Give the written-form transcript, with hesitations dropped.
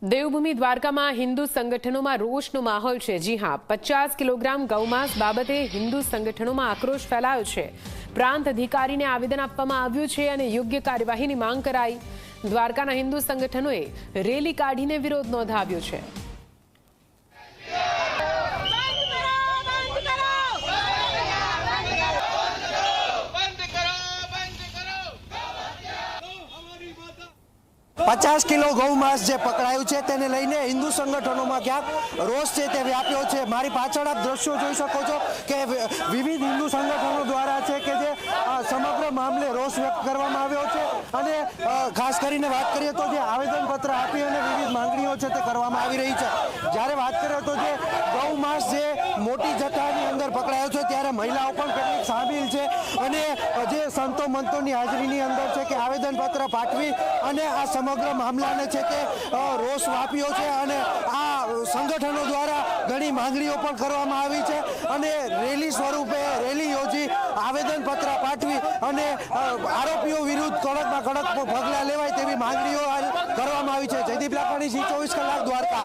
દેવભૂમિ દ્વારકામાં હિન્દુ સંગઠનોમાં રોષનો માહોલ છે। જી હા, 50 કિલોગ્રામ ગૌમાંસ બાબતે હિન્દુ સંગઠનોમાં આક્રોશ ફેલાયો છે। પ્રાંત અધિકારીને આવેદન આપવામાં આવ્યું છે અને યોગ્ય કાર્યવાહીની માંગ કરાઈ। દ્વારકાના હિન્દુ સંગઠનોએ રેલી કાઢીને વિરોધ નોંધાવ્યો છે। पचास किलो गौ मांस जे पकड़ायु है तेने लईने हिंदू संगठनों में क्या रोष है ते व्याप्यो है। मारी पाछळ आप दृश्यों जोई शको छो के विविध हिंदू संगठनों द्वारा है कि जे समग्र मामले रोष व्यक्त करवामां आव्यो छे अने खास करीने बात करीए तो जे आवेदनपत्र आपी अने विविध मांगणीओ छे ते करवामां आवी रही छे। ज्यारे बात करीए तो जे गौ मांस जे मोटी जथ्थानी अंदर पकड़ायो छे त्यारे महिलाओं पण કેટલીક शामिल छे अने जे संतो मंतोनी हाजरीनी अंदर छे के आवेदनपत्र पाठवी अने आ समग्र मामलाने छे के रोष व्याप्यो छे अने आ संगठनों द्वारा घणी मांगणीओ पण करवामां आवी छे अने रेली स्वरूपे रेली योजी आवेदनपत्र पाठवी अने आरोपीओ विरुद्ध कड़कमां कड़क पगलां लेवाय तेवी मांगणीओ करवामां आवी छे। जयदीप लाखाणी, जी 24 कलाक, द्वारका।